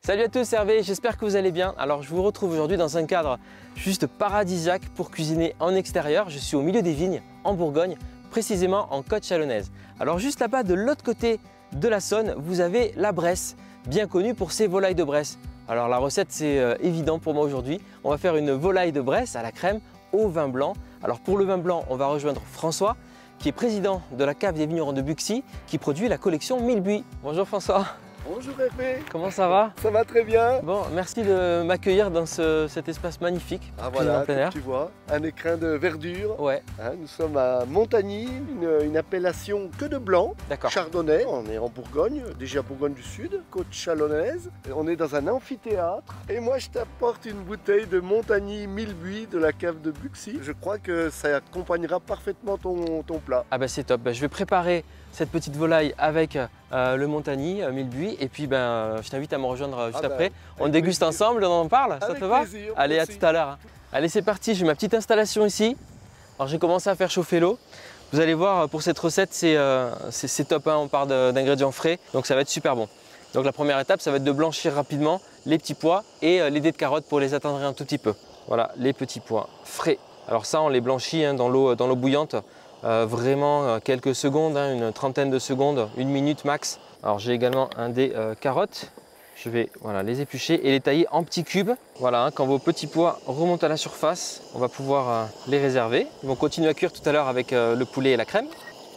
Salut à tous, c'est Hervé, j'espère que vous allez bien. Alors je vous retrouve aujourd'hui dans un cadre juste paradisiaque pour cuisiner en extérieur. Je suis au milieu des vignes, en Bourgogne, précisément en côte chalonnaise. Alors juste là-bas, de l'autre côté de la Saône, vous avez la Bresse, bien connue pour ses volailles de Bresse. Alors la recette, c'est évident pour moi aujourd'hui. On va faire une volaille de Bresse à la crème au vin blanc. Alors pour le vin blanc, on va rejoindre François, qui est président de la cave des vignerons de Buxy, qui produit la collection Mille Buis. Bonjour François. Bonjour Hervé. Comment ça va? Ça va très bien. Bon, merci de m'accueillir dans cet espace magnifique. Ah voilà, en plein air. tu vois, un écrin de verdure. Ouais. Hein, nous sommes à Montagny, une appellation que de blanc. D'accord. Chardonnay, on est en Bourgogne, déjà Bourgogne du Sud, côte chalonnaise. On est dans un amphithéâtre. Et moi je t'apporte une bouteille de Montagny Mille Buis de la cave de Buxy. Je crois que ça accompagnera parfaitement ton plat. Ah bah c'est top. Je vais préparer cette petite volaille avec le Montagny Mille Buis. Et puis je t'invite à me rejoindre juste après. On déguste ensemble, on en parle, ça te va? Plaisir, allez, merci. à tout à l'heure. Allez, c'est parti, j'ai ma petite installation ici. Alors j'ai commencé à faire chauffer l'eau. Vous allez voir, pour cette recette, c'est top, hein. On part d'ingrédients frais, donc ça va être super bon. Donc la première étape, ça va être de blanchir rapidement les petits pois et les dés de carottes pour les attendrir un tout petit peu. Voilà, les petits pois frais. Alors ça, on les blanchit hein, dans l'eau bouillante. Vraiment quelques secondes, hein, une trentaine de secondes, une minute max. Alors j'ai également un dé carottes. Je vais les éplucher et les tailler en petits cubes. Voilà, hein, quand vos petits pois remontent à la surface, on va pouvoir les réserver. Ils vont continuer à cuire tout à l'heure avec le poulet et la crème.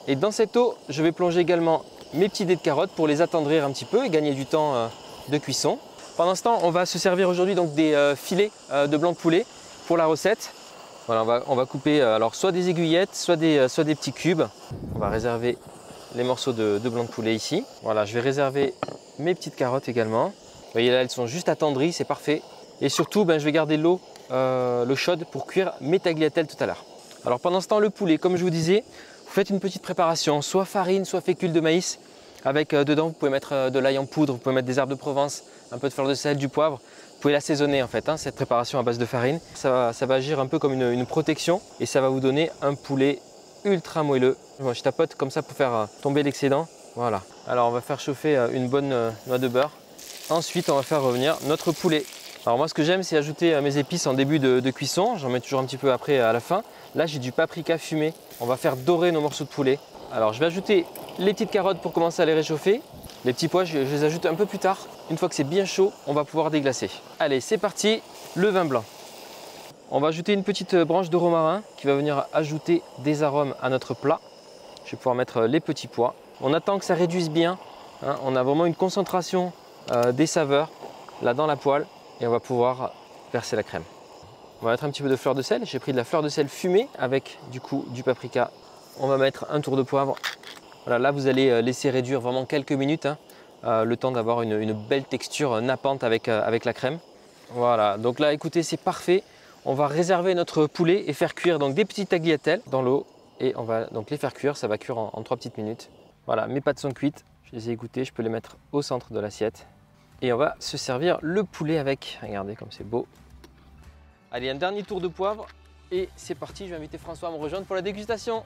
Et dans cette eau, je vais plonger également mes petits dés de carottes pour les attendrir un petit peu et gagner du temps de cuisson. Pendant ce temps, on va se servir aujourd'hui donc des filets de blanc de poulet pour la recette. Voilà, on va couper alors soit des aiguillettes, soit des petits cubes. On va réserver les morceaux de blanc de poulet ici. Voilà, je vais réserver mes petites carottes également. Vous voyez là, elles sont juste attendries, c'est parfait. Et surtout, je vais garder l'eau chaude pour cuire mes tagliatelles tout à l'heure. Alors pendant ce temps, le poulet, comme je vous disais, vous faites une petite préparation, soit farine, soit fécule de maïs. Avec dedans, vous pouvez mettre de l'ail en poudre, vous pouvez mettre des herbes de Provence, un peu de fleur de sel, du poivre. Vous pouvez l'assaisonner en fait, hein, cette préparation à base de farine. Ça va agir un peu comme une protection et ça va vous donner un poulet ultra moelleux. Moi, je tapote comme ça pour faire tomber l'excédent. Voilà. Alors on va faire chauffer une bonne noix de beurre. Ensuite, on va faire revenir notre poulet. Alors moi, ce que j'aime, c'est ajouter mes épices en début de cuisson. J'en mets toujours un petit peu après à la fin. Là, j'ai du paprika fumé. On va faire dorer nos morceaux de poulet. Alors je vais ajouter les petites carottes pour commencer à les réchauffer. Les petits pois, je les ajoute un peu plus tard. Une fois que c'est bien chaud, on va pouvoir déglacer. Allez, c'est parti, le vin blanc. On va ajouter une petite branche de romarin qui va venir ajouter des arômes à notre plat. Je vais pouvoir mettre les petits pois. On attend que ça réduise bien. Hein. On a vraiment une concentration des saveurs là dans la poêle et on va pouvoir verser la crème. On va mettre un petit peu de fleur de sel. J'ai pris de la fleur de sel fumée avec du coup du paprika. On va mettre un tour de poivre. Voilà, là vous allez laisser réduire vraiment quelques minutes, hein, le temps d'avoir une belle texture nappante avec la crème. Voilà, donc là écoutez, c'est parfait. On va réserver notre poulet et faire cuire donc des petites tagliatelles dans l'eau et on va donc les faire cuire. Ça va cuire en 3 petites minutes. Voilà, mes pâtes sont cuites. Je les ai égouttées, je peux les mettre au centre de l'assiette. Et on va se servir le poulet avec. Regardez comme c'est beau. Allez, un dernier tour de poivre et c'est parti. Je vais inviter François à me rejoindre pour la dégustation.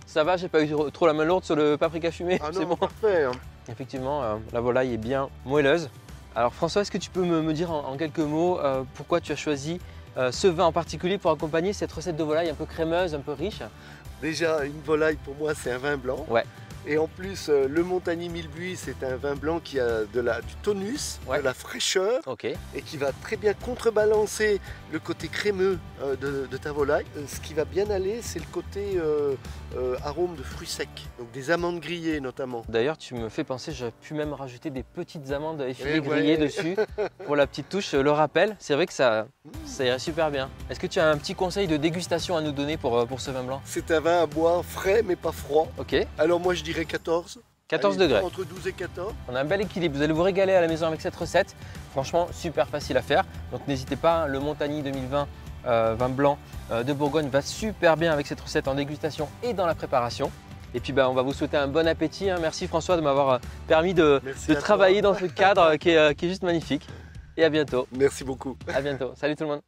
Ça va, j'ai pas eu trop la main lourde sur le paprika fumé. Ah c'est non, bon. parfait. Hein. Effectivement, la volaille est bien moelleuse. Alors François, est-ce que tu peux me dire en quelques mots pourquoi tu as choisi ce vin en particulier pour accompagner cette recette de volaille un peu crémeuse, un peu riche? Déjà, une volaille pour moi, c'est un vin blanc. Ouais. Et en plus, le Montagny Mille Buis, c'est un vin blanc qui a du tonus, Ouais. de la fraîcheur Ok. et qui va très bien contrebalancer le côté crémeux de ta volaille. Ce qui va bien aller, c'est le côté arôme de fruits secs, donc des amandes grillées notamment. D'ailleurs, tu me fais penser, j'aurais pu même rajouter des petites amandes effilées Eh grillées ouais. dessus pour la petite touche, le rappel. C'est vrai que ça irait super bien. Est-ce que tu as un petit conseil de dégustation à nous donner pour ce vin blanc? C'est un vin à boire frais mais pas froid. Ok. Alors moi je dirais 14. 14 Allez, degrés. Entre 12 et 14. On a un bel équilibre, vous allez vous régaler à la maison avec cette recette. Franchement, super facile à faire. Donc n'hésitez pas, le Montagny 2020 vin blanc de Bourgogne va super bien avec cette recette en dégustation et dans la préparation. Et puis on va vous souhaiter un bon appétit. Hein. Merci François de m'avoir permis de travailler dans ce cadre qui est juste magnifique. Et à bientôt. Merci beaucoup. À bientôt. Salut tout le monde.